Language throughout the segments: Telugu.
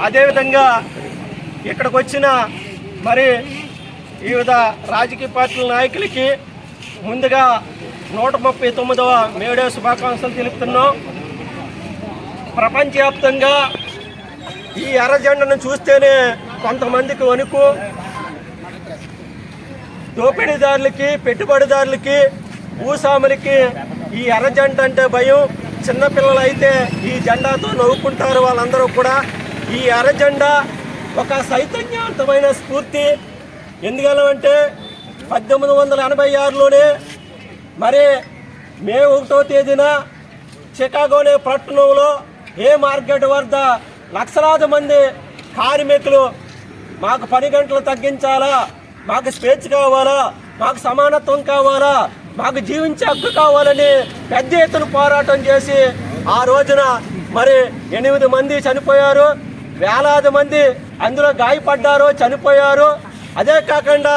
అదేవిధంగా ఇక్కడికి వచ్చిన మరి వివిధ రాజకీయ పార్టీల నాయకులకి ముందుగా 139వ మేడే శుభాకాంక్షలు తెలుపుతున్నాం. ప్రపంచవ్యాప్తంగా ఈ ఎర్రజెండను చూస్తేనే కొంతమందికి వణుకు, దోపిడీదారులకి, పెట్టుబడిదారులకి, భూస్వాములకి ఈ ఎర్రజెండ అంటే భయం. చిన్నపిల్లలు అయితే ఈ జెండాతో నవ్వుకుంటారు. వాళ్ళందరూ కూడా ఈ ఎర్రజెండా ఒక చైతన్యవంతమైన స్ఫూర్తి. ఎందుకంటే 1886లోనే మరి మే 1వ తేదీన చికాగోనే పట్టణంలో ఏ మార్కెట్ వద్ద లక్షలాది మంది కార్మికులు మాకు పని గంటలు తగ్గించాలా, మాకు స్వేచ్ఛ కావాలా, మాకు సమానత్వం కావాలా, మాకు జీవించే హక్కు కావాలని పెద్ద ఎత్తున పోరాటం చేసి ఆ రోజున మరి 8 మంది చనిపోయారు, వేలాది మంది అందులో గాయపడ్డారు, చనిపోయారు. అదే కాకుండా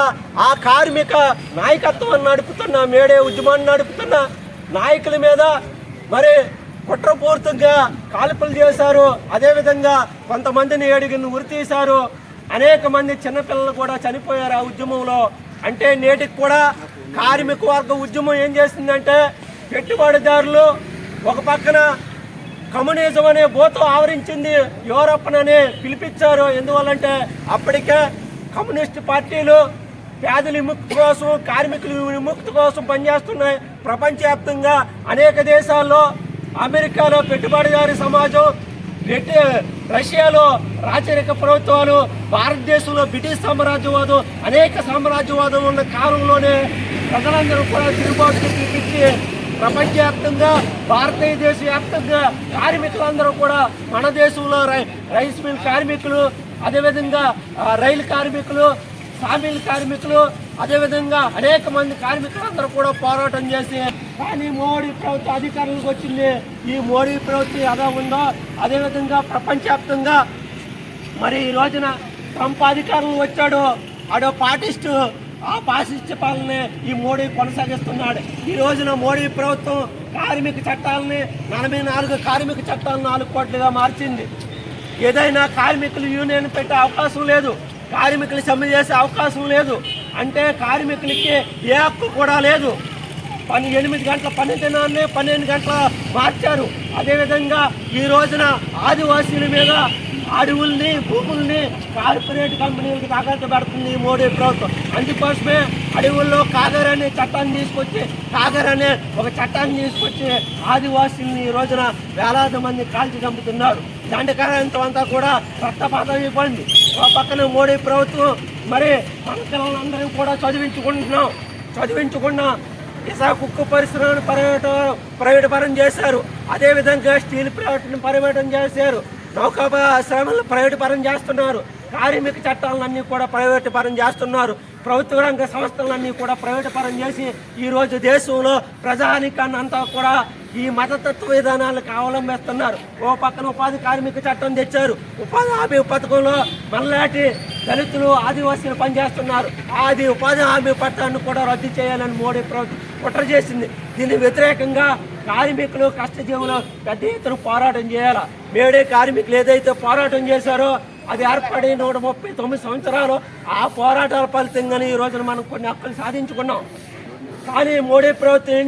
ఆ కార్మిక నాయకత్వం నడుపుతున్న, మేడే ఉద్యమాన్ని నడుపుతున్న నాయకుల మీద మరి కుట్రపూర్తిగా కాల్పులు చేశారు. అదేవిధంగా కొంతమందిని ఉరి తీశారు. అనేక మంది చిన్నపిల్లలు కూడా చనిపోయారు ఆ ఉద్యమంలో. అంటే నేటికి కూడా కార్మిక వర్గ ఉద్యమం ఏం చేసిందంటే, పెట్టుబడిదారులు ఒక పక్కన కమ్యూనిజం అనే భూతం ఆవరించింది, యూరప్నని పిలిపించారు. ఎందువల్లంటే అప్పటికే కమ్యూనిస్ట్ పార్టీలు పేదల విముక్తి కోసం, కార్మికుల విముక్తి కోసం పనిచేస్తున్నాయి. ప్రపంచవ్యాప్తంగా అనేక దేశాల్లో, అమెరికాలో పెట్టుబడిదారి సమాజం, రష్యాలో రాచరిక ప్రభుత్వాలు, భారతదేశంలో బ్రిటిష్ సామ్రాజ్యవాదం, అనేక సామ్రాజ్యవాదం ఉన్న కాలంలోనే ప్రజలందరూ కూడా తిరుగుబాటుకి పిలిపించి ప్రపంచవ్యాప్తంగా, భారతదేశ వ్యాప్తంగా కార్మికులందరూ కూడా మన దేశంలో రైస్ మిల్ కార్మికులు, అదేవిధంగా రైలు కార్మికులు, సామిల్ కార్మికులు, అదేవిధంగా అనేక మంది కార్మికులందరూ కూడా పోరాటం చేసి, కానీ మోడీ ప్రభుత్వం అధికారులకు వచ్చింది. ఈ మోడీ ప్రభుత్వం ఎలా ఉందో అదేవిధంగా ప్రపంచవ్యాప్తంగా మరి ఈ రోజున ట్రంప్ అధికారులు వచ్చాడు, ఆడో పాటిస్టు, ఆ పాటిస్ట్ పాలనే ఈ మోడీ కొనసాగిస్తున్నాడు. ఈ రోజున మోడీ ప్రభుత్వం కార్మిక చట్టాలని 44 కార్మిక చట్టాలను 4 కోట్లుగా మార్చింది. ఏదైనా కార్మికులు యూనియన్ పెట్టే అవకాశం లేదు, కార్మికులు సమ్మె చేసే అవకాశం లేదు. అంటే కార్మికులకి ఏ హక్కు కూడా లేదు. 8 గంటల పని దినాన్ని 12 గంటల మార్చారు. అదేవిధంగా ఈ రోజున ఆదివాసీల మీద అడవుల్ని, భూముల్ని కార్పొరేట్ కంపెనీలకు తాకట్టు పెడుతుంది మోడీ ప్రభుత్వం. అందుకోసమే అడవుల్లో కాగర్ అనే చట్టాన్ని తీసుకొచ్చి, కాగర్ అనే ఒక చట్టాన్ని తీసుకొచ్చి ఆదివాసీల్ని ఈ రోజున వేలాది మంది కాల్చి చంపుతున్నారు. దండకారణ్యం అంతా కూడా రక్తపాతం ఇవ్వండి. ఒక పక్కన మోడీ ప్రభుత్వం మరి మన పిల్లలందరూ కూడా చదివించుకున్న ఇసాక ఉక్కు పరిశ్రమను ప్రైవేటు పరం చేశారు. అదేవిధంగా స్టీల్ ప్లాంట్ని ప్రైవేటం చేశారు. నౌకాశ్రమాలను ప్రైవేటు పరం చేస్తున్నారు. కార్మిక చట్టాలన్నీ కూడా ప్రైవేటు పరం చేస్తున్నారు. ప్రభుత్వ రంగ సంస్థలన్నీ కూడా ప్రైవేటు పరం చేసి ఈరోజు దేశంలో ప్రజానికాన్ని అంతా కూడా ఈ మతతత్వ విధానాలకు అవలంబిస్తున్నారు. ఓ పక్కన ఉపాధి కార్మిక చట్టం తెచ్చారు. ఉపాధి హామీ పథకంలో మనలాంటి దళితులు, ఆదివాసీలు పనిచేస్తున్నారు. అది ఉపాధి హామీ పట్టాన్ని కూడా రద్దు చేయాలని మోడీ ప్రభుత్వం కుట్ర చేసింది. దీని వ్యతిరేకంగా కార్మికులు, కష్టజీవులు పెద్ద ఎత్తున పోరాటం చేయాలి. మేడే కార్మికులు ఏదైతే పోరాటం చేశారో అది ఏర్పడి 139 సంవత్సరాలు ఆ పోరాటాల ఫలితంగానే ఈ రోజున మనం కొన్ని హక్కులు సాధించుకున్నాం. కానీ మోడీ ప్రభుత్వం ఏం